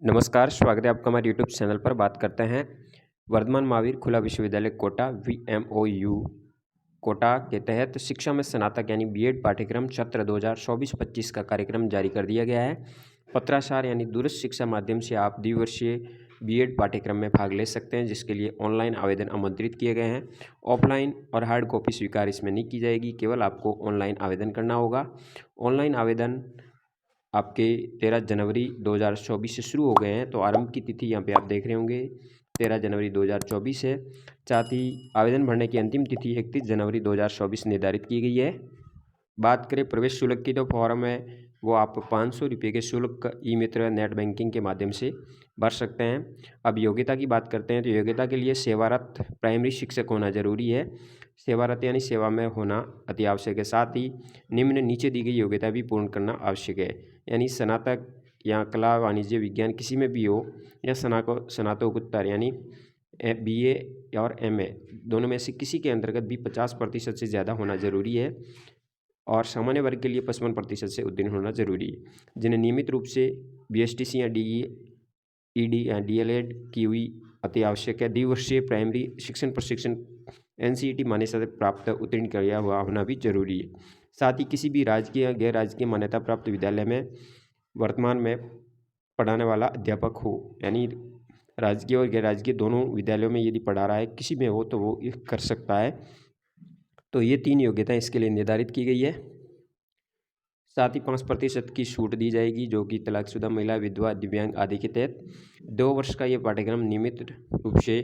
नमस्कार, स्वागत है आपका हमारे यूट्यूब चैनल पर। बात करते हैं वर्धमान महावीर खुला विश्वविद्यालय कोटा VMOU कोटा के तहत शिक्षा में स्नातक यानी बीएड पाठ्यक्रम सत्र 2024-25 का कार्यक्रम जारी कर दिया गया है। पत्राचार यानी दूरस्थ शिक्षा माध्यम से आप द्विवर्षीय बीएड पाठ्यक्रम में भाग ले सकते हैं, जिसके लिए ऑनलाइन आवेदन आमंत्रित किए गए हैं। ऑफलाइन और हार्ड कॉपी स्वीकार इसमें नहीं की जाएगी, केवल आपको ऑनलाइन आवेदन करना होगा। ऑनलाइन आवेदन आपके 13 जनवरी 2024 से शुरू हो गए हैं। तो आरंभ की तिथि यहाँ पे आप देख रहे होंगे 13 जनवरी 2024 है। साथ ही आवेदन भरने की अंतिम तिथि 31 जनवरी 2024 निर्धारित की गई है। बात करें प्रवेश शुल्क की, तो फॉर्म है वो आप 500 रुपये के शुल्क ई-मित्र नेट बैंकिंग के माध्यम से भर सकते हैं। अब योग्यता की बात करते हैं, तो योग्यता के लिए सेवारत प्राइमरी शिक्षक होना जरूरी है। सेवारत यानी सेवा में होना अति आवश्यक है। साथ ही निम्न नीचे दी गई योग्यता भी पूर्ण करना आवश्यक है, यानी स्नातक या कला वाणिज्य विज्ञान किसी में भी हो, या स्नातकोत्तर यानी BA और MA दोनों में से किसी के अंतर्गत भी 50% से ज़्यादा होना जरूरी है। और सामान्य वर्ग के लिए 55% से उत्तीर्ण होना जरूरी है। जिन्हें नियमित रूप से BSTC या DE, ED या DLED की हुई अति आवश्यक है। द्विवर्षीय प्राइमरी शिक्षण प्रशिक्षण NCET मान्यता प्राप्त उत्तीर्ण किया हुआ होना भी जरूरी है। साथ ही किसी भी राजकीय या गैर राजकीय मान्यता प्राप्त विद्यालय में वर्तमान में पढ़ाने वाला अध्यापक हो, यानी राजकीय और गैर राजकीय दोनों विद्यालयों में यदि पढ़ा रहा है, किसी में हो तो वो कर सकता है। तो ये 3 योग्यताएं इसके लिए निर्धारित की गई है। साथ ही 5% की छूट दी जाएगी, जो कि तलाकशुदा महिला, विधवा, दिव्यांग आदि के तहत। 2 वर्ष का ये पाठ्यक्रम नियमित रूप से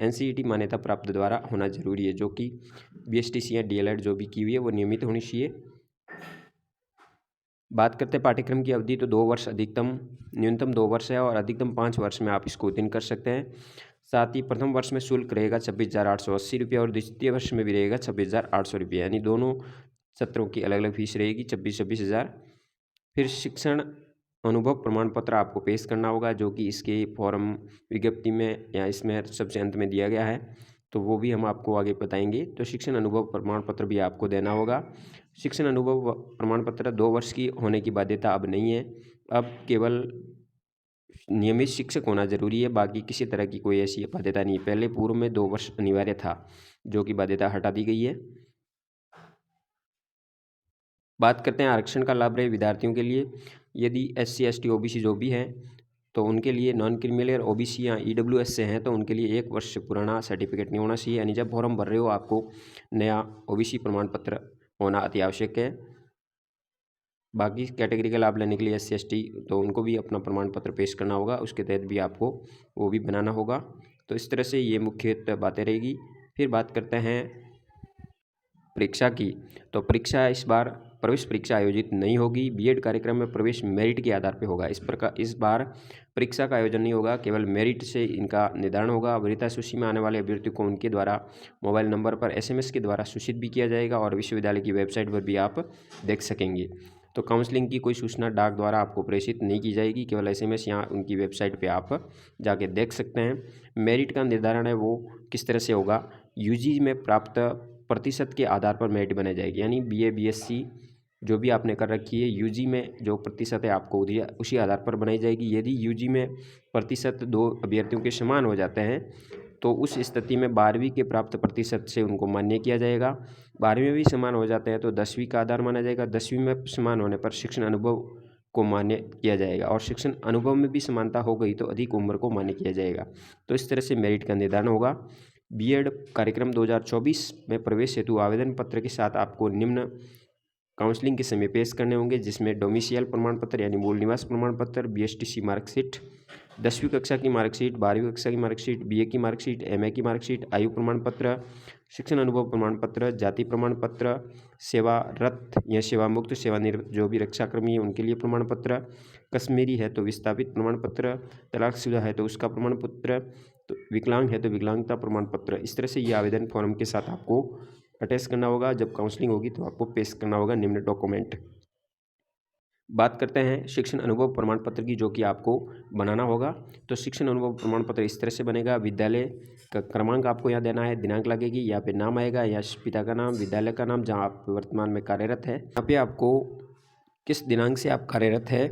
NCET मान्यता प्राप्त द्वारा होना जरूरी है, जो कि BSTC या DLED जो भी की हुई है वो नियमित होनी चाहिए। बात करते हैं पाठ्यक्रम की अवधि, तो 2 वर्ष न्यूनतम 2 वर्ष है और अधिकतम 5 वर्ष में आप इसको उत्तीर्ण कर सकते हैं। साथ ही प्रथम वर्ष में शुल्क रहेगा 26,880 रुपये और द्वितीय वर्ष में भी रहेगा 26,800 रुपये, यानी दोनों सत्रों की अलग अलग फीस रहेगी 26,000। फिर शिक्षण अनुभव प्रमाण पत्र आपको पेश करना होगा, जो कि इसके फॉर्म विज्ञप्ति में या इसमें सबसे अंत में दिया गया है, तो वो भी हम आपको आगे बताएंगे। तो शिक्षण अनुभव प्रमाण पत्र भी आपको देना होगा। शिक्षण अनुभव प्रमाण पत्र 2 वर्ष की होने की बाध्यता अब नहीं है, अब केवल नियमित शिक्षक होना जरूरी है, बाकी किसी तरह की कोई ऐसी बाध्यता नहीं। पहले पूर्व में 2 वर्ष अनिवार्य था, जो कि बाध्यता हटा दी गई है। बात करते हैं आरक्षण का लाभ रहे विद्यार्थियों के लिए। यदि SC ST OBC जो भी हैं, तो उनके लिए नॉन क्रीमिलियर OBC या EWS से हैं, तो उनके लिए 1 वर्ष से पुराना सर्टिफिकेट नहीं होना चाहिए, यानी जब फॉर्म भर रहे हो आपको नया OBC प्रमाण पत्र होना अति आवश्यक है। बाकी कैटेगरी का लाभ लेने के लिए SC ST तो उनको भी अपना प्रमाण पत्र पेश करना होगा, उसके तहत भी आपको वो भी बनाना होगा। तो इस तरह से ये मुख्य बातें रहेगी। फिर बात करते हैं परीक्षा की, तो परीक्षा इस बार प्रवेश परीक्षा आयोजित नहीं होगी। बीएड कार्यक्रम में प्रवेश मेरिट के आधार पर होगा। इस बार परीक्षा का आयोजन नहीं होगा, केवल मेरिट से इनका निर्धारण होगा। वरीयता सूची में आने वाले अभ्यर्थियों को उनके द्वारा मोबाइल नंबर पर SMS के द्वारा सूचित भी किया जाएगा और विश्वविद्यालय की वेबसाइट पर भी आप देख सकेंगे। तो काउंसलिंग की कोई सूचना डाक द्वारा आपको प्रेषित नहीं की जाएगी, केवल SMS यहाँ उनकी वेबसाइट पे आप जाके देख सकते हैं। मेरिट का निर्धारण है वो किस तरह से होगा, UG में प्राप्त प्रतिशत के आधार पर मेरिट बनाई जाएगी, यानी BA BSc जो भी आपने कर रखी है, UG में जो प्रतिशत है आपको उसी आधार पर बनाई जाएगी। यदि UG में प्रतिशत 2 अभ्यर्थियों के समान हो जाते हैं, तो उस स्थिति में 12वीं के प्राप्त प्रतिशत से उनको मान्य किया जाएगा। 12वीं में भी समान हो जाते हैं तो 10वीं का आधार माना जाएगा। 10वीं में समान होने पर शिक्षण अनुभव को मान्य किया जाएगा, और शिक्षण अनुभव में भी समानता हो गई तो अधिक उम्र को मान्य किया जाएगा। तो इस तरह से मेरिट का निर्धारण होगा। बीएड कार्यक्रम 2024 में प्रवेश हेतु आवेदन पत्र के साथ आपको निम्न काउंसलिंग के समय पेश करने होंगे, जिसमें डोमिसियल प्रमाण पत्र यानी मूल निवास प्रमाण पत्र, BSTC मार्कशीट, 10वीं कक्षा की मार्कशीट, 12वीं कक्षा की मार्कशीट, BA की मार्कशीट, MA की मार्कशीट, आयु प्रमाण पत्र, शिक्षण अनुभव प्रमाण पत्र, जाति प्रमाण पत्र, सेवारत या सेवा मुक्त सेवानिवृत्त जो भी रक्षाकर्मी है उनके लिए प्रमाण पत्र, कश्मीरी है तो विस्थापित प्रमाण पत्र, तलाकशुदा है तो उसका प्रमाण पत्र, तो विकलांग है तो विकलांगता प्रमाण पत्र। इस तरह से ये आवेदन फॉर्म के साथ आपको अटैच करना होगा। जब काउंसलिंग होगी तो आपको पेश करना होगा निम्न डॉक्यूमेंट। बात करते हैं शिक्षण अनुभव प्रमाण पत्र की, जो कि आपको बनाना होगा। तो शिक्षण अनुभव प्रमाण पत्र इस तरह से बनेगा। विद्यालय का क्रमांक आपको यहाँ देना है, दिनांक लगेगी, यहाँ पे नाम आएगा, या पिता का नाम, विद्यालय का नाम जहाँ आप वर्तमान में कार्यरत है। यहाँ पे आपको किस दिनांक से आप कार्यरत है,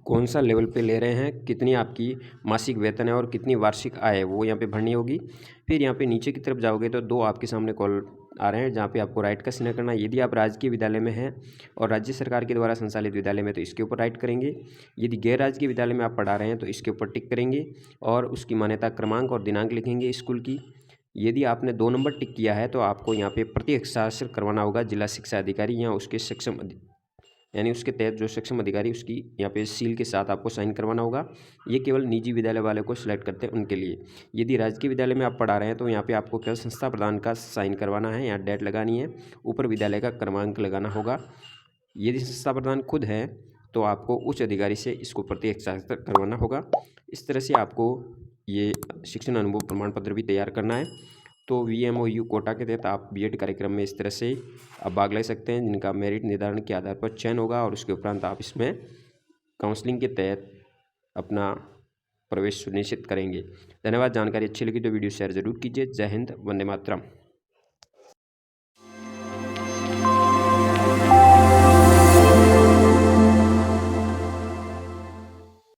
कौन सा लेवल पे ले रहे हैं, कितनी आपकी मासिक वेतन है और कितनी वार्षिक आय है वो यहाँ पे भरनी होगी। फिर यहाँ पे नीचे की तरफ जाओगे तो 2 आपके सामने कॉल आ रहे हैं जहाँ पे आपको राइट का चिन्ह करना है। यदि आप राजकीय विद्यालय में हैं और राज्य सरकार के द्वारा संचालित विद्यालय में तो इसके ऊपर राइट करेंगे। यदि गैर राजकीय विद्यालय में आप पढ़ा रहे हैं तो इसके ऊपर टिक करेंगे और उसकी मान्यता क्रमांक और दिनांक लिखेंगे स्कूल की। यदि आपने 2 नंबर टिक किया है तो आपको यहाँ पे प्रति हस्ताक्षर करवाना होगा जिला शिक्षा अधिकारी या उसके सक्षम यानी उसके तहत जो सक्षम अधिकारी उसकी यहाँ पे सील के साथ आपको साइन करवाना होगा। ये केवल निजी विद्यालय वाले को सिलेक्ट करते हैं उनके लिए। यदि राजकीय विद्यालय में आप पढ़ा रहे हैं तो यहाँ पे आपको केवल संस्था प्रधान का साइन करवाना है, यहाँ डेट लगानी है, ऊपर विद्यालय का क्रमांक लगाना होगा। यदि संस्था प्रधान खुद है तो आपको उच्च अधिकारी से इसको प्रति हस्ताक्षर करवाना होगा। इस तरह से आपको ये शिक्षण अनुभव प्रमाण पत्र भी तैयार करना है। तो VMOU कोटा के तहत आप BEd कार्यक्रम में इस तरह से आप भाग ले सकते हैं, जिनका मेरिट निर्धारण के आधार पर चयन होगा और उसके उपरांत आप इसमें काउंसलिंग के तहत अपना प्रवेश सुनिश्चित करेंगे। धन्यवाद। जानकारी अच्छी लगी तो वीडियो शेयर जरूर कीजिए। जय हिंद, वंदे मातरम।